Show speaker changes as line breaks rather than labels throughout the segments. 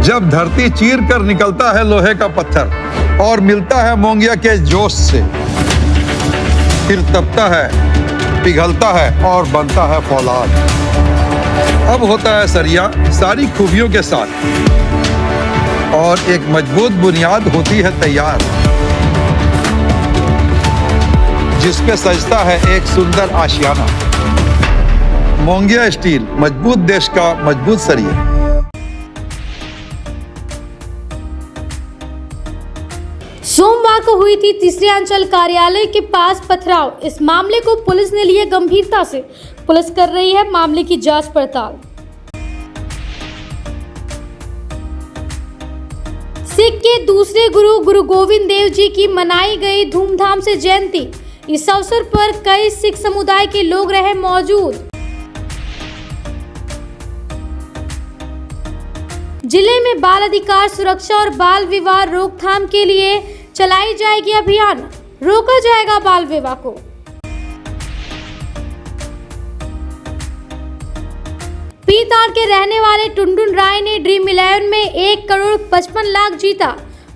जब धरती चीर कर निकलता है लोहे का पत्थर और मिलता है मोंगिया के जोश से, फिर तपता है, पिघलता है और बनता है फौलाद। अब होता है सरिया सारी खूबियों के साथ और एक मजबूत बुनियाद होती है तैयार, जिस पे सजता है एक सुंदर आशियाना। मोंगिया स्टील, मजबूत देश का मजबूत सरिया।
सोमवार को हुई थी तीसरे अंचल कार्यालय के पास पथराव। इस मामले को पुलिस ने लिया गंभीरता से। पुलिस कर रही है मामले की जांच पड़ताल। सिख के दूसरे गुरु गुरु गोविंद देव जी की मनाई गई धूमधाम से जयंती। इस अवसर पर कई सिख समुदाय के लोग रहे मौजूद। जिले में बाल अधिकार सुरक्षा और बाल विवाह रोकथाम के लिए चलाई जाएगी अभियान। रोका जाएगा बाल विवाह को। पीताड़ के रहने वाले टुनटुन राय ने ड्रीम 11 में 1,55,00,000 जीता।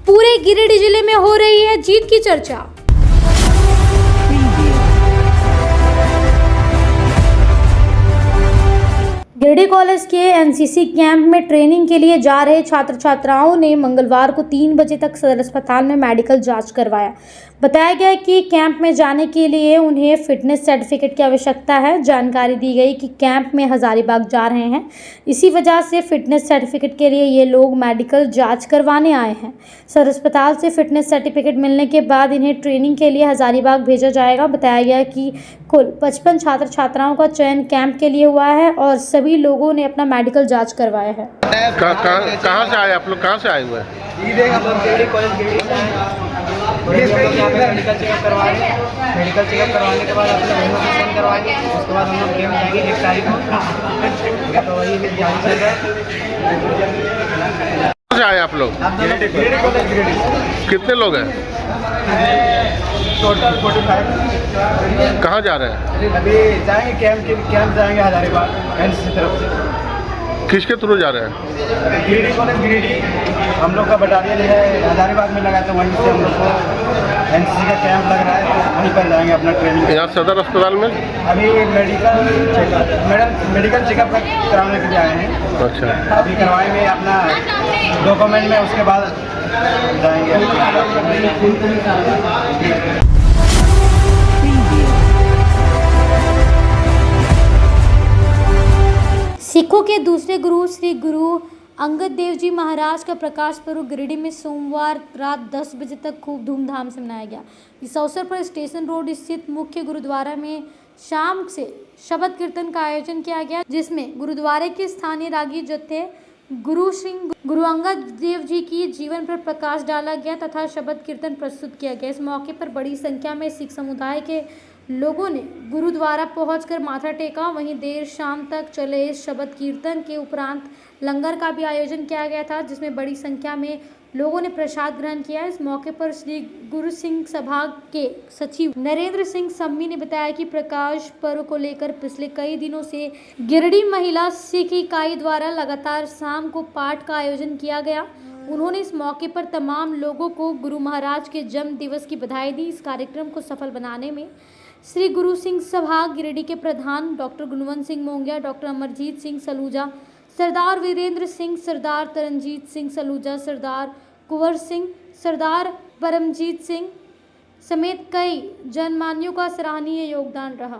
पूरे गिरिडीह जिले में हो रही है जीत की चर्चा। गिरिडीह कॉलेज के एनसीसी कैंप में ट्रेनिंग के लिए जा रहे छात्र छात्राओं ने मंगलवार को 3 बजे तक सदर अस्पताल में मेडिकल जांच करवाया। बताया गया कि कैंप में जाने के लिए उन्हें फिटनेस सर्टिफिकेट की आवश्यकता है। जानकारी दी गई कि कैंप में हजारीबाग जा रहे हैं, इसी वजह से फिटनेस सर्टिफिकेट के लिए ये लोग मेडिकल जांच करवाने आए हैं। सदर अस्पताल से फिटनेस सर्टिफिकेट मिलने के बाद इन्हें ट्रेनिंग के लिए हजारीबाग भेजा जाएगा। बताया गया कि कुल 55 छात्र छात्राओं का चयन कैंप के लिए हुआ है और सभी लोगों ने अपना मेडिकल जांच करवाया है।
कहाँ से आए आप लोग? कहाँ से आए हुए हैं?
मेडिकल चेकअप करवाएंगे। मेडिकल चेकअप करवाने के बाद अपना वेरिफिकेशन करवाएंगे। उसके बाद हम लोग गेम जाएंगे 1 तारीख को। तो वही जारी चल रहा है।
कहाँ से आए आप लोग? कितने लोग हैं?
टोटल 45।
कहाँ जा रहे हैं?
अभी जाएंगे कैंप जाएंगे हजारीबाग एनसीसी तरफ से।
किसके थ्रू जा रहे हैं?
गिरिडीह कॉलेज गिरिडीह हम लोग का बटालियन है हजारीबाग में लगा, तो वहीं से हम लोग को एनसीसी का कैंप लग रहा है, तो वहीं पर जाएंगे अपना ट्रेनिंग।
यहाँ सदर अस्पताल में
अभी मेडिकल चेकअप कराने के लिए आए हैं।
अच्छा,
अभी करवाएंगे अपना डॉक्यूमेंट में, उसके बाद जाएंगे।
सिखों के दूसरे गुरु श्री गुरु अंगद देव जी महाराज का प्रकाश पर्व गिरिडीह में सोमवार रात 10 बजे तक खूब धूमधाम से मनाया गया। इस अवसर पर स्टेशन रोड स्थित मुख्य गुरुद्वारा में शाम से शबद कीर्तन का आयोजन किया गया, जिसमें गुरुद्वारे के स्थानीय रागी जत्थे गुरु अंगद देव जी की जीवन पर प्रकाश डाला गया तथा शबद कीर्तन प्रस्तुत किया गया। इस मौके पर बड़ी संख्या में सिख समुदाय के लोगों ने गुरुद्वारा पहुंचकर माथा टेका। वहीं देर शाम तक चले इस शबद कीर्तन के उपरांत लंगर का भी आयोजन किया गया था, जिसमें बड़ी संख्या में लोगों ने प्रसाद ग्रहण किया। इस मौके पर श्री गुरु सिंह सभा के सचिव नरेंद्र सिंह सम्मी ने बताया कि प्रकाश पर्व को लेकर पिछले कई दिनों से गिरिडीह महिला सिख इकाई द्वारा लगातार शाम को पाठ का आयोजन किया गया। उन्होंने इस मौके पर तमाम लोगों को गुरु महाराज के जन्म दिवस की बधाई दी। इस कार्यक्रम को सफल बनाने में श्री गुरु सिंह सभा गिरिडीह के प्रधान डॉक्टर गुणवंत सिंह मोंगिया, डॉक्टर अमरजीत सिंह सलूजा, सरदार वीरेंद्र सिंह, सरदार तरनजीत सिंह सलूजा, सरदार कुंवर सिंह, सरदार परमजीत सिंह समेत कई जनमान्यों का सराहनीय योगदान रहा।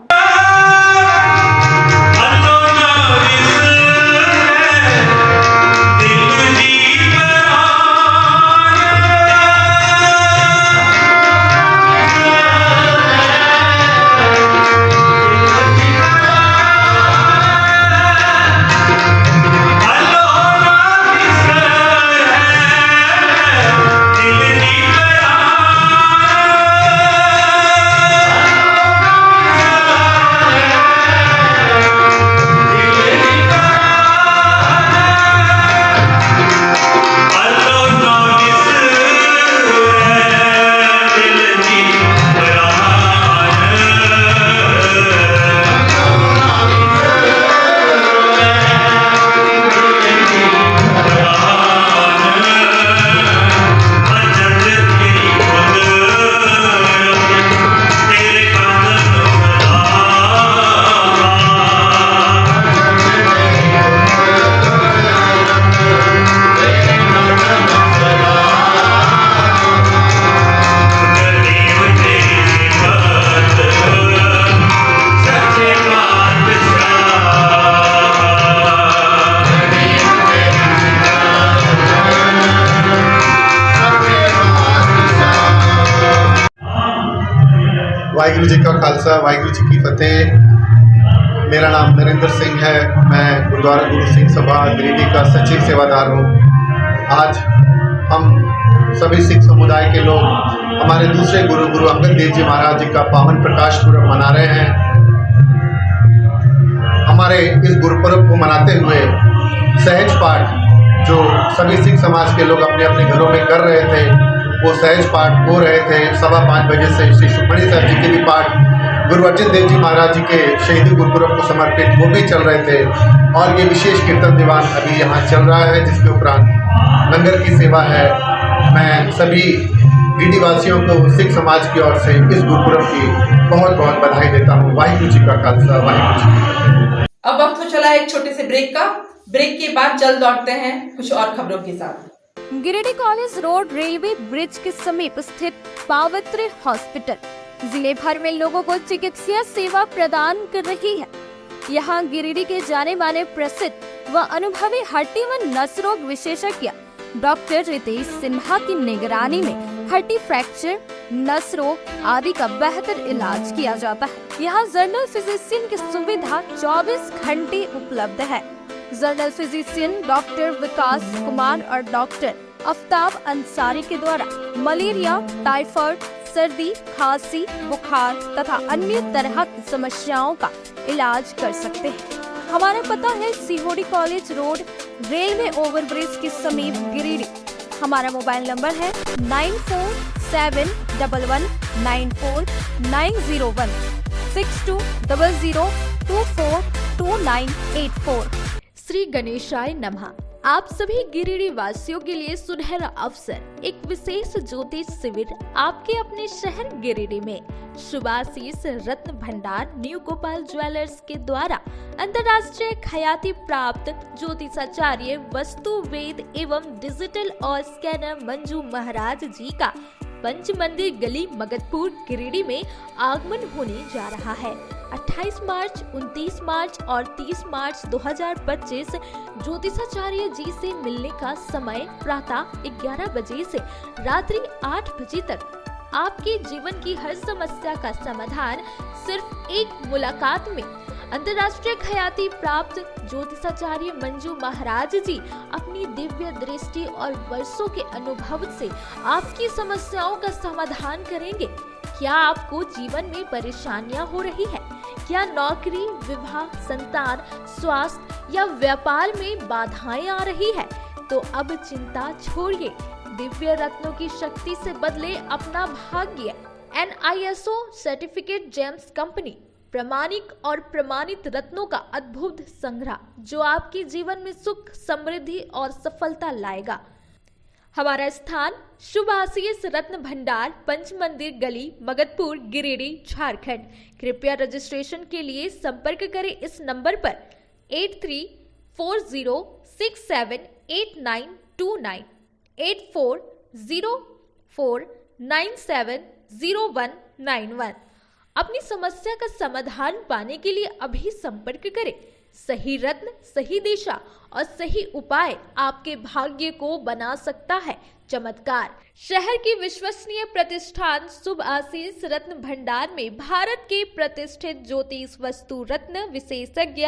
वाहिगुरु जी का खालसा वाहिगुरु जी की फतेह। मेरा नाम नरेंद्र सिंह है। मैं गुरुद्वारा गुरु सिंह सभा गिरिडीह का सचिव सेवादार हूँ। आज हम सभी सिख समुदाय के लोग हमारे दूसरे गुरु अंगद देव जी महाराज जी का पावन प्रकाश पुरब मना रहे हैं। हमारे इस गुरुपर्व को मनाते हुए सहज पाठ जो सभी सिख समाज के लोग अपने अपने घरों में कर रहे थे, वो सहज पाठ हो रहे थे। 5:15 बजे से श्री सुखमणी साहब जी के भी पाठ गुरु अर्जन देव जी महाराज जी के शहीदी गुरुपुरब को समर्पित वो भी चल रहे थे। और ये विशेष कीर्तन दीवान अभी यहाँ चल रहा है, जिसके उपरांत लंगर की सेवा है। मैं सभी गिरिडीह वासियों को सिख समाज की ओर से इस गुरुपुरब की बहुत बहुत बधाई देता हूँ। वाहिगुरु जी का खालसा वाहिगुरु जी की फतेह।
अब वक्त हो चला एक छोटे से ब्रेक का। ब्रेक के बाद जल्द लौटते हैं कुछ और खबरों के साथ।
Giridih college road railway bridge के समीप स्थित पावित्र हॉस्पिटल जिले भर में लोगों को चिकित्सा सेवा प्रदान कर रही है। यहाँ गिरिडीह के जाने माने प्रसिद्ध व अनुभवी हड्डी व नस रोग विशेषज्ञ डॉक्टर रितेश सिन्हा की निगरानी में हड्डी फ्रैक्चर, नस रोग आदि का बेहतर इलाज किया जाता है। यहाँ जनरल फिजिशियन की सुविधा 24 घंटे उपलब्ध है। जनरल फिजिशियन डॉक्टर विकास कुमार और डॉक्टर आफ्ताब अंसारी के द्वारा मलेरिया, टाइफाइड, सर्दी, खांसी, बुखार तथा अन्य तरह की समस्याओं का इलाज कर सकते हैं। हमारा पता है सीहोडी कॉलेज रोड रेलवे ओवरब्रिज के समीप गिरिडीह। हमारा मोबाइल नंबर है 9471194901 6200242984। श्री गणेशाय नमः। आप सभी गिरिडीह वासियों के लिए सुनहरा अवसर, एक विशेष ज्योतिष शिविर आपके अपने शहर गिरिडीह में शुभाशीष रत्न भंडार न्यू गोपाल ज्वेलर्स के द्वारा अंतर्राष्ट्रीय ख्याति प्राप्त ज्योतिषाचार्य, वस्तु वेद एवं डिजिटल और स्कैनर मंजू महाराज जी का पंच मंदिर गली मगधपुर गिरिडीह में आगमन होने जा रहा है। 28 मार्च, 29 मार्च और 30 मार्च 2025 ज्योतिषाचार्य जी से मिलने का समय प्रातः 11 बजे से रात्रि 8 बजे तक। आपके जीवन की हर समस्या का समाधान सिर्फ एक मुलाकात में। अंतर्राष्ट्रीय ख्याति प्राप्त ज्योतिषाचार्य मंजू महाराज जी अपनी दिव्य दृष्टि और वर्षों के अनुभव से आपकी समस्याओं का समाधान करेंगे। क्या आपको जीवन में परेशानियां हो रही है? क्या नौकरी, विवाह, संतान, स्वास्थ्य या व्यापार में बाधाएं आ रही है? तो अब चिंता छोड़िए, दिव्य रत्नों की शक्ति से बदले अपना भाग्य। NISO सर्टिफिकेट जेम्स कंपनी प्रामाणिक और प्रमाणित रत्नों का अद्भुत संग्रह जो आपके जीवन में सुख, समृद्धि और सफलता लाएगा। हमारा स्थान शुभाशीष रत्न भंडार, पंच मंदिर गली, मगधपुर, गिरिडीह, झारखंड। कृपया रजिस्ट्रेशन के लिए संपर्क करें इस नंबर पर 8340678929 8404970191। अपनी समस्या का समाधान पाने के लिए अभी संपर्क करें। सही रत्न, सही दिशा और सही उपाय आपके भाग्य को बना सकता है चमत्कार। शहर की विश्वसनीय प्रतिष्ठान शुभ आशीष रत्न भंडार में भारत के प्रतिष्ठित ज्योतिष वस्तु रत्न विशेषज्ञ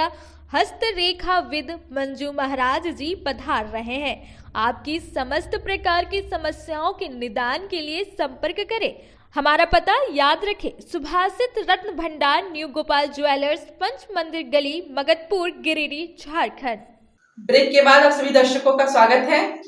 हस्तरेखाविद मंजू महाराज जी पधार रहे हैं। आपकी समस्त प्रकार की समस्याओं के निदान के लिए संपर्क करें। हमारा पता याद रखें, सुभाषित रत्न भंडार न्यू गोपाल ज्वेलर्स, पंच मंदिर गली, मगधपुर, गिरिडीह, झारखंड।
ब्रेक के बाद आप सभी दर्शकों का स्वागत है।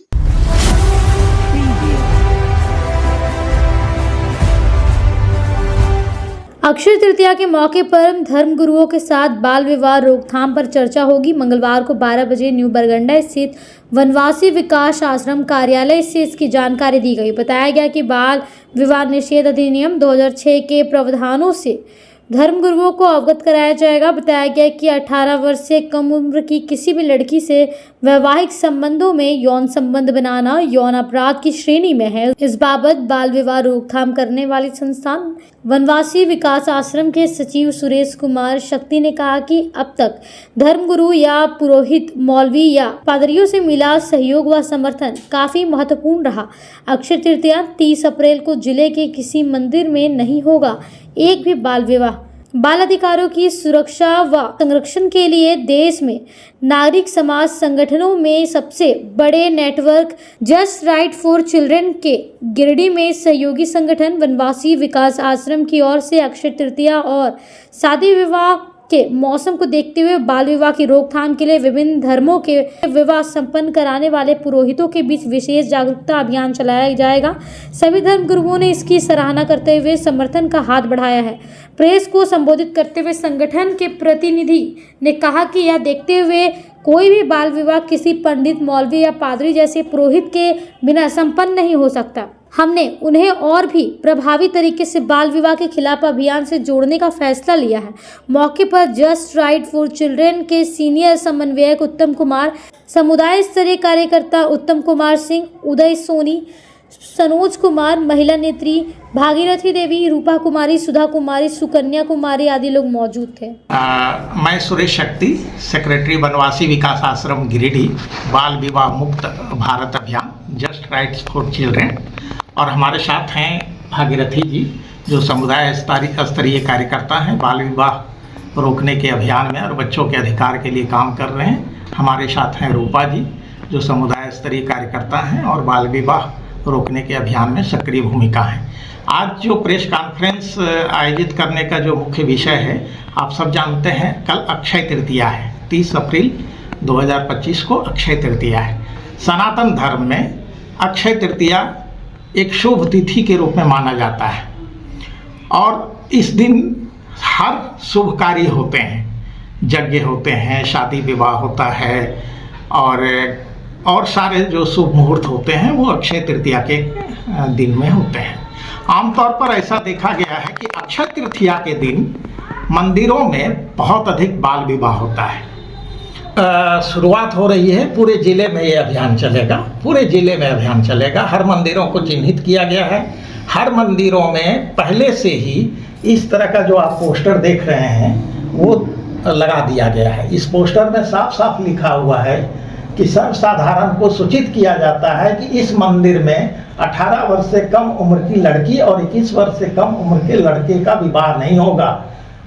अक्षय तृतीया के मौके पर धर्म गुरुओं के साथ बाल विवाह रोकथाम पर चर्चा होगी। मंगलवार को 12 बजे न्यू बरगंडा स्थित वनवासी विकास आश्रम कार्यालय से इसकी जानकारी दी गई। बताया गया कि बाल विवाह निषेध अधिनियम 2006 के प्रावधानों से धर्म गुरुओं को अवगत कराया जाएगा। बताया गया कि 18 वर्ष से कम उम्र की किसी भी लड़की से वैवाहिक संबंधों में यौन संबंध बनाना यौन अपराध की श्रेणी में है। इस बाबत बाल विवाह रोकथाम करने वाली संस्थान वनवासी विकास आश्रम के सचिव सुरेश कुमार शक्ति ने कहा कि अब तक धर्मगुरु या पुरोहित, मौलवी या पादरियों से मिला सहयोग व समर्थन काफी महत्वपूर्ण रहा। अक्षय तृतीया 30 अप्रैल को जिले के किसी मंदिर में नहीं होगा। एक भी बाल विवाह। बाल अधिकारों की सुरक्षा व संरक्षण के लिए देश में नागरिक समाज संगठनों में सबसे बड़े network just right for children के गिरिडीह में सहयोगी संगठन वनवासी विकास आश्रम की ओर से अक्षय तृतीया और शादी विवाह के मौसम को देखते हुए बाल विवाह की रोकथाम के लिए विभिन्न धर्मों के विवाह संपन्न कराने वाले पुरोहितों के बीच विशेष जागरूकता अभियान चलाया जाएगा। सभी धर्म गुरुओं ने इसकी सराहना करते हुए समर्थन का हाथ बढ़ाया है। प्रेस को संबोधित करते हुए संगठन के प्रतिनिधि ने कहा कि यह देखते हुए कोई भी बाल विवाह किसी पंडित, मौलवी या पादरी जैसे पुरोहित के बिना संपन्न नहीं हो सकता। हमने उन्हें और भी प्रभावी तरीके से बाल विवाह के खिलाफ अभियान से जोड़ने का फैसला लिया है। मौके पर जस्ट राइट फॉर चिल्ड्रन के सीनियर समन्वयक उत्तम कुमार, समुदाय स्तरीय कार्यकर्ता उत्तम कुमार सिंह, उदय सोनी, सनोज कुमार, महिला नेत्री भागीरथी देवी, रूपा कुमारी, सुधा कुमारी, सुकन्या कुमारी आदि लोग मौजूद थे।
मैं सुरेश शक्ति, सेक्रेटरी वनवासी विकास आश्रम गिरिडीह, बाल विवाह मुक्त भारत अभियान जस्ट राइट्स फॉर चिल्ड्रन, और हमारे साथ हैं भागीरथी जी जो समुदाय स्तरीय कार्यकर्ता हैं बाल विवाह रोकने के अभियान में और बच्चों के अधिकार के लिए काम कर रहे हैं। हमारे साथ हैं रूपा जी जो समुदाय स्तरीय कार्यकर्ता हैं और बाल विवाह रोकने के अभियान में सक्रिय भूमिका है। आज जो प्रेस कॉन्फ्रेंस आयोजित करने का जो मुख्य विषय है, आप सब जानते हैं कल अक्षय तृतीया है। 30 अप्रैल 2025 को अक्षय तृतीया है। सनातन धर्म में अक्षय तृतीया एक शुभ तिथि के रूप में माना जाता है और इस दिन हर शुभ कार्य होते हैं, यज्ञ होते हैं, शादी विवाह होता है और सारे जो शुभ मुहूर्त होते हैं वो अक्षय तृतीया के दिन में होते हैं। आमतौर पर ऐसा देखा गया है कि अक्षय तृतीया के दिन मंदिरों में बहुत अधिक बाल विवाह होता है। शुरुआत हो रही है, पूरे ज़िले में ये अभियान चलेगा, पूरे ज़िले में अभियान चलेगा। हर मंदिरों को चिन्हित किया गया है। हर मंदिरों में पहले से ही इस तरह का जो आप पोस्टर देख रहे हैं वो लगा दिया गया है। इस पोस्टर में साफ साफ लिखा हुआ है कि सर्वसाधारण को सूचित किया जाता है कि इस मंदिर में 18 वर्ष से कम उम्र की लड़की और 21 वर्ष से कम उम्र के लड़के का विवाह नहीं होगा।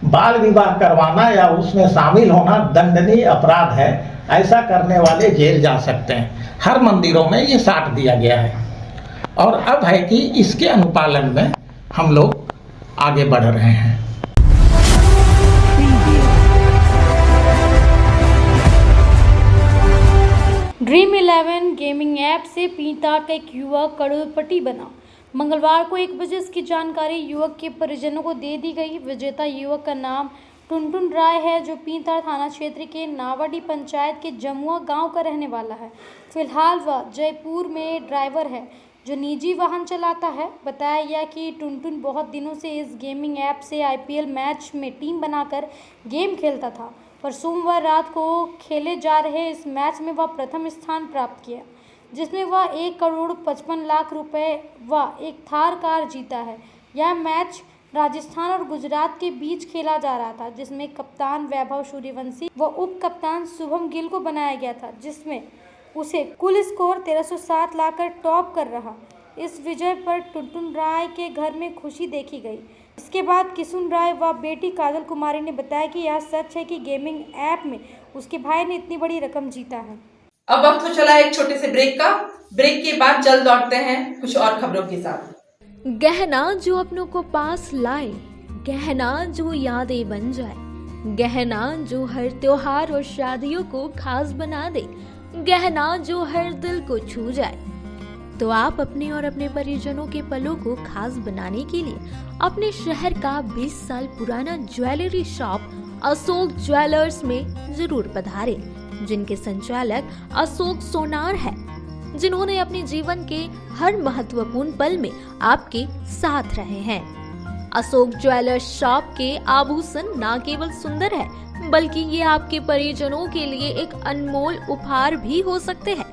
बाल विवाह करवाना या उसमें शामिल होना दंडनीय अपराध है। ऐसा करने वाले जेल जा सकते हैं। हर मंदिरों में ये साट दिया गया है और अब है कि इसके अनुपालन में हम लोग आगे बढ़ रहे हैं।
ड्रीम 11 गेमिंग ऐप से पीता का एक युवक करोड़पति बना। मंगलवार को 1 बजे इसकी जानकारी युवक के परिजनों को दे दी गई। विजेता युवक का नाम टुनटुन राय है जो पीता थाना क्षेत्र के नावाडी पंचायत के जमुआ गांव का रहने वाला है। फिलहाल वह जयपुर में ड्राइवर है जो निजी वाहन चलाता है। बताया गया कि टुनटुन बहुत दिनों से इस गेमिंग ऐप से IPL मैच में टीम बनाकर गेम खेलता था, पर सोमवार रात को खेले जा रहे इस मैच में वह प्रथम स्थान प्राप्त किया, जिसमें वह 1,55,00,000 रुपए व एक थार कार जीता है। यह मैच राजस्थान और गुजरात के बीच खेला जा रहा था, जिसमें कप्तान वैभव सूर्यवंशी व उप कप्तान शुभम गिल को बनाया गया था, जिसमें उसे कुल स्कोर 1307 लाकर टॉप कर रहा। इस विजय पर टुनटुन राय के घर में खुशी देखी गई। इसके बाद किशुन राय व बेटी काजल कुमारी ने बताया कि यह सच है कि गेमिंग ऐप में उसके भाई ने इतनी बड़ी रकम जीता है।
अब वक्त हो चला एक छोटे से ब्रेक का। ब्रेक के बाद जल्द लौटते हैं कुछ और खबरों के साथ।
गहना जो अपनों को पास लाए, गहना जो यादें बन जाए, गहना जो हर त्योहार और शादियों को खास बना दे, गहना जो हर दिल को छू जाए। तो आप अपने और अपने परिजनों के पलों को खास बनाने के लिए अपने शहर का 20 साल पुराना ज्वेलरी शॉप अशोक ज्वेलर्स में जरूर पधारें, जिनके संचालक अशोक सोनार है, जिन्होंने अपने जीवन के हर महत्वपूर्ण पल में आपके साथ रहे हैं। अशोक ज्वेलर्स शॉप के आभूषण न केवल सुंदर है, बल्कि ये आपके परिजनों के लिए एक अनमोल उपहार भी हो सकते हैं।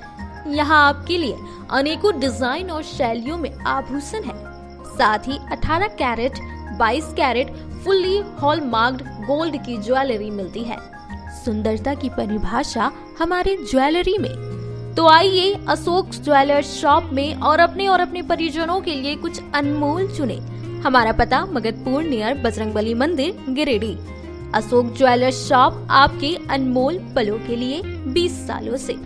यहाँ आपके लिए अनेकों डिजाइन और शैलियों में आभूषण है। साथ ही 18 कैरेट, 22 कैरेट फुल्ली हॉलमार्क्ड गोल्ड की ज्वेलरी मिलती है। सुंदरता की परिभाषा हमारे ज्वेलरी में। तो आइए अशोक ज्वेलर्स शॉप में और अपने परिजनों के लिए कुछ अनमोल चुने हमारा पता मगधपुर नियर बजरंगबली मंदिर गिरिडीह। अशोक ज्वेलर्स शॉप आपके अनमोल पलों के लिए 20 सालों से।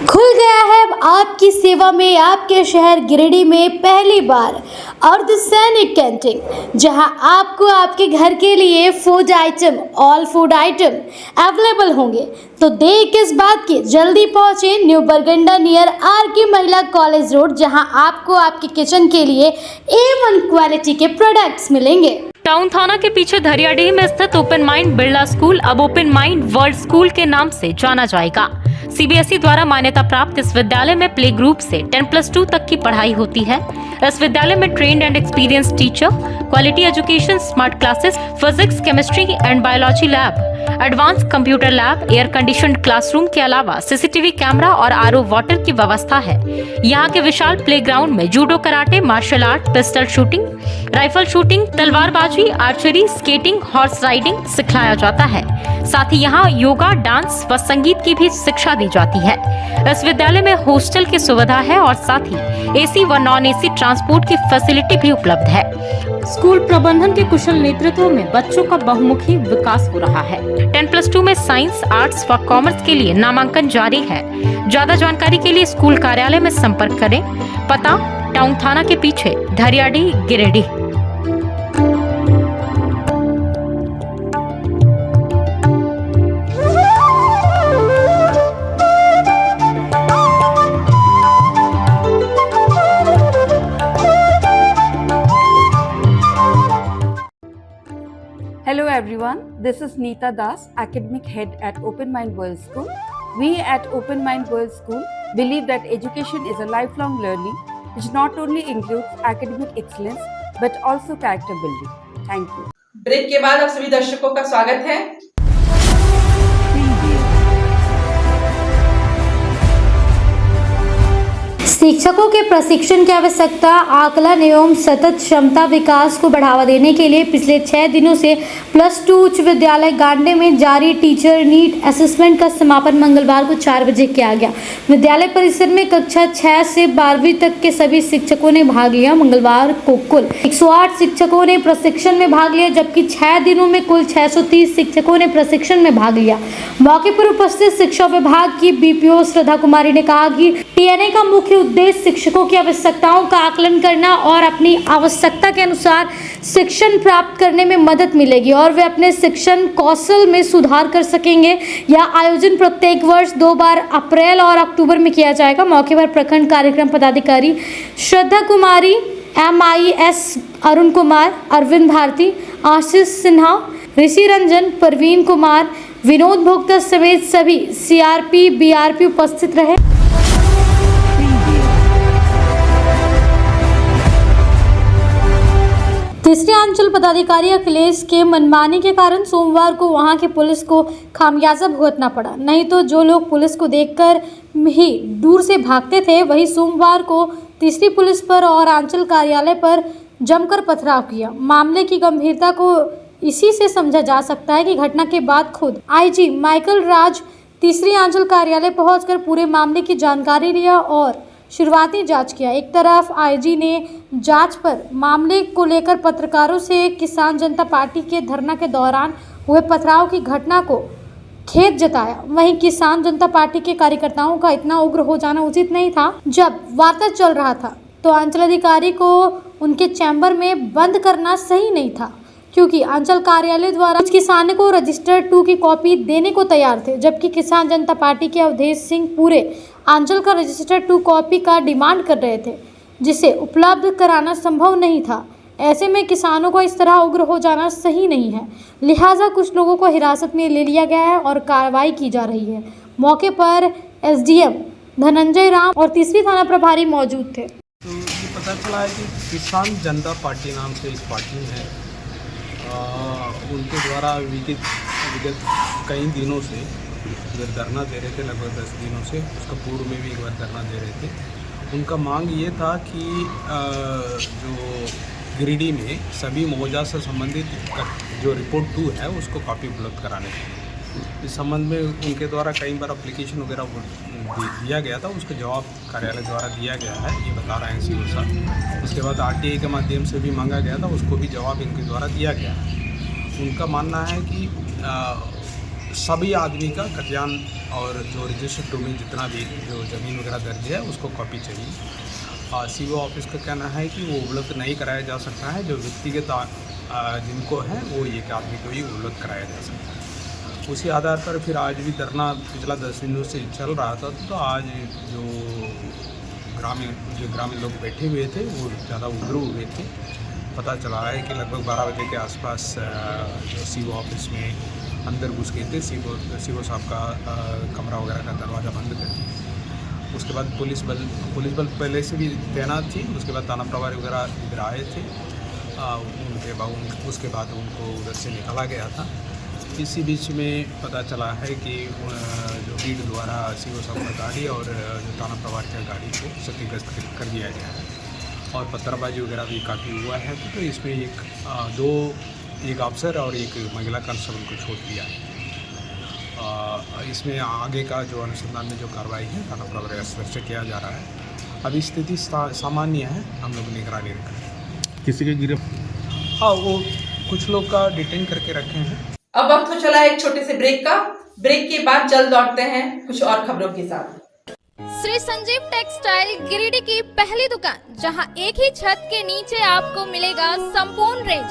खुल गया है अब आपकी सेवा में आपके शहर गिरिडीह में पहली बार अर्धसैनिक कैंटीन, जहां आपको आपके घर के लिए food item all food item available होंगे। तो देर किस बात की, जल्दी पहुंचे न्यू बरगंडा नियर आर.के. महिला कॉलेज रोड, जहां आपको आपके किचन के लिए A1 क्वालिटी के प्रोडक्ट्स मिलेंगे।
टाउन थाना के पीछे धरियाडीह में स्थित ओपन माइंड बिरला स्कूल अब ओपन माइंड वर्ल्ड स्कूल के नाम से जाना जाएगा। सीबीएसई द्वारा मान्यता प्राप्त इस विद्यालय में प्ले ग्रुप से 10+2 तक की पढ़ाई होती है। इस विद्यालय में trained and experience teacher, quality education, smart classes, physics, chemistry and biology lab, advance computer lab, air conditioned classroom के अलावा सीसीटीवी कैमरा और आरओ वाटर की व्यवस्था है। यहाँ के विशाल प्लेग्राउंड में judo, karate, martial art, pistol shooting, rifle shooting, तलवारबाजी, आर्चरी, स्केटिंग, हॉर्स राइडिंग सिखलाया जाता है। साथ ही यहाँ योगा, डांस व संगीत की भी शिक्षा दी जाती है। इस विद्यालय में हॉस्टल की सुविधा है और साथ ही एसी व नॉन एसी ट्रांसपोर्ट की फैसिलिटी भी उपलब्ध है। स्कूल प्रबंधन के कुशल नेतृत्व में बच्चों का बहुमुखी विकास हो रहा है। 10+2 में साइंस, आर्ट्स व कॉमर्स के लिए नामांकन जारी है। ज्यादा जानकारी के लिए स्कूल कार्यालय में संपर्क करें। पता टाउन थाना के पीछे धरियाडीह Giridih.
Hello everyone, this is Neeta Das, Academic Head at Open Mind World School. We at Open Mind World School believe that education is a lifelong learning which not only includes academic excellence but also character building. Thank you.
Break के बाद आप सभी दर्शकों का स्वागत है।
शिक्षकों के प्रशिक्षण की आवश्यकता, आकलन एवं सतत क्षमता विकास को बढ़ावा देने के लिए पिछले 6 दिनों से +2 उच्च विद्यालय गांडे में जारी टीचर नीट असेसमेंट का समापन मंगलवार को 4 बजे किया गया। विद्यालय परिसर में कक्षा 6 से 12वीं तक के सभी शिक्षकों ने भाग लिया। मंगलवार को कुल 108 शिक्षकों ने प्रशिक्षण में भाग लिया, जबकि 6 दिनों में कुल 630 शिक्षकों ने प्रशिक्षण में भाग लिया। मौके पर उपस्थित शिक्षा विभाग की बीपीओ श्रद्धा कुमारी ने कहा कि टीएनए का मुख्य उद्देश्य शिक्षकों की आवश्यकताओं का आकलन करना और अपनी आवश्यकता के अनुसार शिक्षण प्राप्त करने में मदद मिलेगी और वे अपने शिक्षण कौशल में सुधार कर सकेंगे। यह आयोजन प्रत्येक वर्ष 2 बार अप्रैल और अक्टूबर में किया जाएगा। मौके पर प्रखंड कार्यक्रम पदाधिकारी श्रद्धा कुमारी, MIS अरुण कुमार, अरविंद भारती, आशीष सिन्हा, ऋषि रंजन, परवीन कुमार, विनोद भोक्ता समेत सभी CRP, BRP उपस्थित रहे। तीसरे अंचल पदाधिकारी अखिलेश के मनमानी के कारण सोमवार को वहां की पुलिस को खामियाजा भुगतना पड़ा। नहीं तो जो लोग पुलिस को देखकर ही दूर से भागते थे, वही सोमवार को तीसरी पुलिस पर और अंचल कार्यालय पर जमकर पथराव किया। मामले की गंभीरता को इसी से समझा जा सकता है कि घटना के बाद खुद IG माइकल राज तीसरी अंचल कार्यालय पहुंचकर पूरे मामले की जानकारी लिया और शुरुआती जांच किया। एक तरफ IG ने जांच पर मामले को लेकर पत्रकारों से किसान जनता पार्टी के धरना के दौरान हुए पथराव की घटना को खेद जताया। वहीं किसान जनता पार्टी के कार्यकर्ताओं का इतना उग्र हो जाना उचित नहीं था। जब वार्ता चल रहा था तो अंचलाधिकारी को उनके चैम्बर में बंद करना सही नहीं था, क्योंकि अंचल कार्यालय द्वारा किसान को रजिस्टर 2 की कॉपी देने को तैयार थे, जबकि किसान जनता पार्टी के अवधेश सिंह पूरे अंचल का रजिस्टर 2 कॉपी का डिमांड कर रहे थे, जिसे उपलब्ध कराना संभव नहीं था। ऐसे में किसानों को इस तरह उग्र हो जाना सही नहीं है, लिहाजा कुछ लोगों को हिरासत में ले लिया गया है और कार्रवाई की जा रही है। मौके पर SDM धनंजय राम और तीसरी थाना प्रभारी मौजूद थे।
तो ये पता चला है कि किसान जनता पार्टी नाम से एक पार्टी है, उनके द्वारा विगत कई दिनों से इधर धरना दे रहे थे, लगभग 10 दिनों से। उसका पूर्व में भी एक बार धरना दे रहे थे। उनका मांग ये था कि जो गिरिडीह में सभी मुआवजा से संबंधित जो रिपोर्ट 2 है उसको कॉपी उपलब्ध कराने की। इस संबंध में उनके द्वारा कई बार एप्लीकेशन वगैरह दिया गया था, उसका जवाब कार्यालय द्वारा दिया गया है, ये बता रहे हैं सीओ साहब। उसके बाद आरटीआई के माध्यम से भी मांगा गया था, उसको भी जवाब इनके द्वारा दिया गया है। उनका मानना है कि सभी आदमी का खतियान और जो रजिस्टर्ड डोमेन जितना भी जो ज़मीन वगैरह दर्ज है उसको कॉपी चाहिए। सीओ ऑफिस का कहना है कि वो उपलब्ध नहीं कराया जा सकता है, जो व्यक्तिगत जिनको है वो एक आदमी को ही उपलब्ध कराया जा सकता है। उसी आधार पर फिर आज भी धरना पिछला 10 दिनों से चल रहा था, तो आज जो ग्रामीण लोग बैठे हुए थे वो ज़्यादा उग्र हुए थे। पता चला है कि लगभग 12 बजे के आसपास जो सीओ ऑफिस में अंदर घुस गए थे। सीओ साहब का कमरा वगैरह का दरवाज़ा बंद कर दिया। उसके बाद पुलिस बल पहले से भी तैनात थी। उसके बाद थाना प्रभारी वगैरह इधर आए थे, उसके बाद उनको उधर से निकाला गया था। इसी बीच में पता चला है कि जो भीड़ द्वारा सीओ साहब का गाड़ी और जो थाना प्रभारी का गाड़ी को क्षतिग्रस्त कर दिया गया है और पत्थरबाजी वगैरह भी काफ़ी हुआ है। तो इसमें एक अफसर और एक महिला कांस्टेबल को छोड़ दिया है। इसमें आगे का जो अनुसंधान में जो कार्रवाई है थाना प्रभारी स्तर से किया जा रहा है। अभी स्थिति सामान्य है, हम लोग निगरानी रख रहे हैं।
किसी के गिरफ्तार?
हाँ, वो कुछ लोग का डिटेन करके रखे हैं।
अब वक्त हो चला एक छोटे से ब्रेक का। ब्रेक के बाद जल्द लौटते हैं कुछ और खबरों के साथ।
श्री संजीव टेक्सटाइल गिरिडीह की पहली दुकान, जहां एक ही छत के नीचे आपको मिलेगा संपूर्ण रेंज।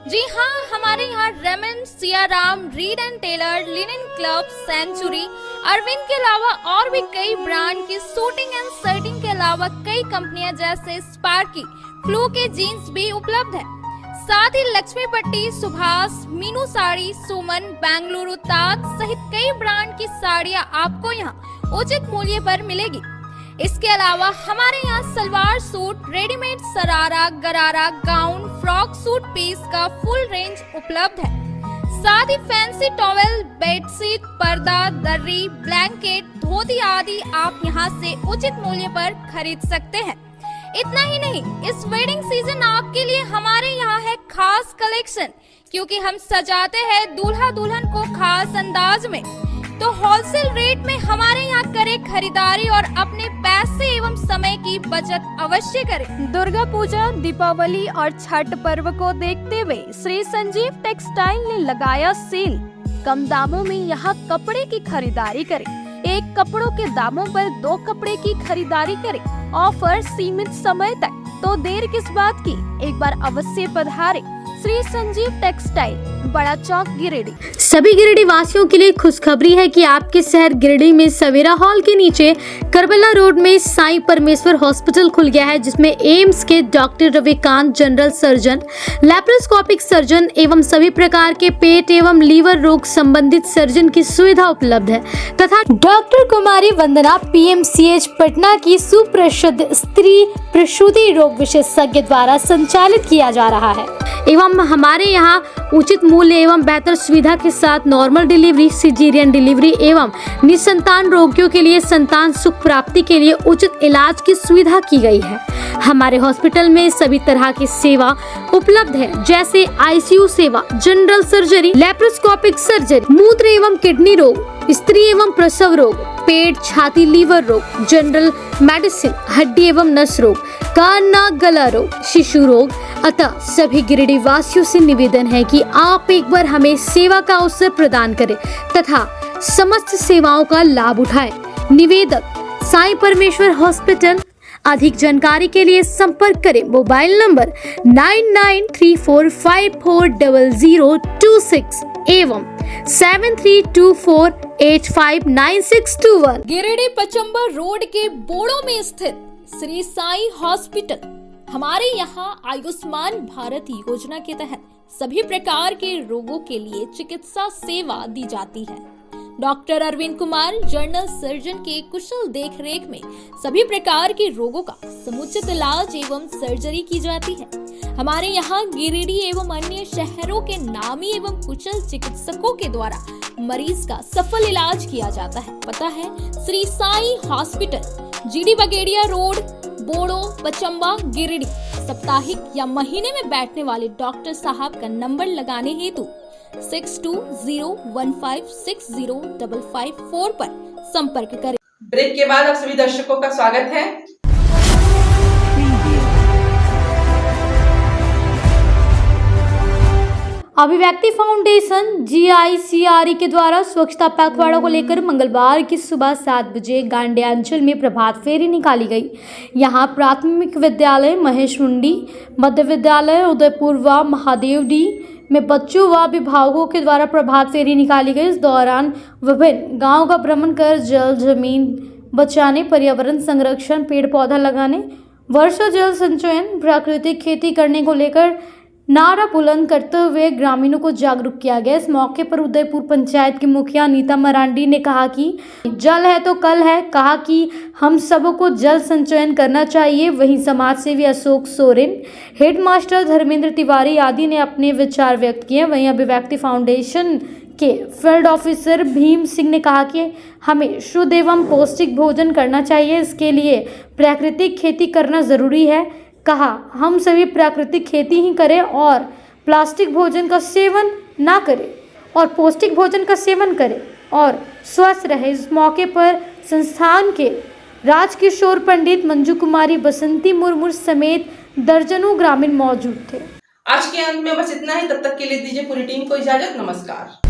जी हाँ, हमारे यहाँ Raymond, Siyaram, Reed and Taylor, Linen Club, Century, Arvind के अलावा और भी कई ब्रांड की सूटिंग एंड शर्टिंग के अलावा कई कंपनियां जैसे स्पार्की, फ्लू के जीन्स भी उपलब्ध है। साथ ही लक्ष्मी पट्टी, सुभाष, मीनू साड़ी, सुमन, बेंगलुरु ताज सहित कई ब्रांड की साड़ियां आपको यहाँ उचित मूल्य पर मिलेगी। इसके अलावा हमारे यहाँ सलवार सूट, रेडीमेड सरारा, गरारा, गाउन, फ्रॉक सूट पीस का फुल रेंज उपलब्ध है। साथ ही फैंसी टॉवेल, बेडशीट, पर्दा, दर्री, ब्लैंकेट, धोती आदि आप यहाँ से उचित मूल्य पर खरीद सकते हैं। इतना ही नहीं, इस वेडिंग सीजन आपके लिए हमारे यहाँ है खास कलेक्शन, क्योंकि हम सजाते हैं दूल्हा दुल्हन को खास अंदाज में। तो होलसेल रेट में हमारे यहाँ करें खरीदारी और अपने पैसे एवं समय की बचत अवश्य करें।
दुर्गा पूजा, दीपावली और छठ पर्व को देखते हुए श्री संजीव टेक्सटाइल ने लगाया सेल। कम दामों में यहाँ कपड़े की खरीदारी करें। एक कपड़ों के दामों पर 2 कपड़े की खरीदारी करें। ऑफर सीमित समय तक, तो देर किस बात की, एक बार अवश्य पधारें। श्री संजीव टेक्सटाइल, बड़ा चौक, गिरिडीह।
सभी गिरिडीह वासियों के लिए खुशखबरी है कि आपके शहर गिरिडीह में सवेरा हॉल के नीचे करबला रोड में साईं परमेश्वर हॉस्पिटल खुल गया है, जिसमें एम्स के doctor Ravikant, general surgeon, laparoscopic surgeon एवं सभी प्रकार के पेट एवं लीवर रोग संबंधित सर्जन की सुविधा उपलब्ध है तथा डॉक्टर कुमारी वंदना PMCH पटना की सुप्रसिद्ध स्त्री प्रसूति रोग विशेषज्ञ द्वारा संचालित किया जा रहा है। एवं हमारे यहाँ उचित मूल्य एवं बेहतर सुविधा के साथ नॉर्मल डिलीवरी, सिजेरियन डिलीवरी एवं निसंतान रोगियों के लिए संतान सुख प्राप्ति के लिए उचित इलाज की सुविधा की गई है। हमारे हॉस्पिटल में सभी तरह की सेवा उपलब्ध है, जैसे ICU सेवा, जनरल सर्जरी, लैप्रोस्कोपिक सर्जरी, मूत्र एवं किडनी रोग, स्त्री एवं प्रसव रोग, पेट, छाती, लीवर रोग, जनरल मेडिसिन, हड्डी एवं नस रोग, कान, नाक, गला रोग, शिशु रोग। अतः सभी गिरिडीह वासियों से निवेदन है कि आप एक बार हमें सेवा का अवसर प्रदान करें तथा समस्त सेवाओं का लाभ उठाएं। निवेदक साईं परमेश्वर हॉस्पिटल। अधिक जानकारी के लिए संपर्क करें मोबाइल नंबर 9934540026 एवं 7324859621।
गिरिडीह पचम्बर रोड के बोड़ो में स्थित श्री साईं हॉस्पिटल। हमारे यहाँ आयुष्मान भारत योजना के तहत सभी प्रकार के रोगों के लिए चिकित्सा सेवा दी जाती है। Doctor Arvind Kumar, general surgeon के कुशल देखरेख में सभी प्रकार के रोगों का समुचित इलाज एवं सर्जरी की जाती है। हमारे यहाँ गिरिडीह एवं अन्य शहरों के नामी एवं कुशल चिकित्सकों के द्वारा मरीज का सफल इलाज किया जाता है। पता है Shri Sai hospital, GD Bagedia road, Bodo, Pachamba, Giridih. साप्ताहिक या महीने में बैठने वाले डॉक्टर साहब का नंबर लगाने हेतु
6201560554 पर संपर्क करें।
ब्रेक के बाद आप सभी दर्शकों का स्वागत है।
अभिव्यक्ति फाउंडेशन GICRE के द्वारा स्वच्छता पखवाड़ा को लेकर मंगलवार की सुबह 7 बजे गांडेयांचल में प्रभात फेरी निकाली गई। यहां प्राथमिक विद्यालय महेशमुंडी, मध्य विद्यालय उदयपुर व महादेवडी में बच्चों व अभिभावकों के द्वारा प्रभात फेरी निकाली गई। इस दौरान विभिन्न गाँव का भ्रमण कर जल जमीन बचाने, पर्यावरण संरक्षण, पेड़ पौधा लगाने, वर्षा जल संचयन, प्राकृतिक खेती करने को लेकर नारा बुलंद करते हुए ग्रामीणों को जागरूक किया गया। इस मौके पर उदयपुर पंचायत की मुखिया नीता मरांडी ने कहा कि जल है तो कल है, कहा कि हम सबको जल संचयन करना चाहिए। वहीं समाज सेवी अशोक सोरेन, हेडमास्टर धर्मेंद्र तिवारी आदि ने अपने विचार व्यक्त किए। वहीं अभिव्यक्ति फाउंडेशन के फील्ड ऑफिसर भीम सिंह ने कहा कि हमें शुद्ध एवं पौष्टिक भोजन करना चाहिए, इसके लिए प्राकृतिक खेती करना जरूरी है। कहा हम सभी प्राकृतिक खेती ही करें और प्लास्टिक भोजन का सेवन ना करें और पौष्टिक भोजन का सेवन करें और स्वस्थ रहे। इस मौके पर संस्थान के राजकिशोर पंडित, मंजू कुमारी, बसंती मुर्मू समेत दर्जनों ग्रामीण मौजूद थे।
आज के अंत में बस इतना ही। तब तक के लिए दीजिए पूरी टीम को इजाजत। नमस्कार।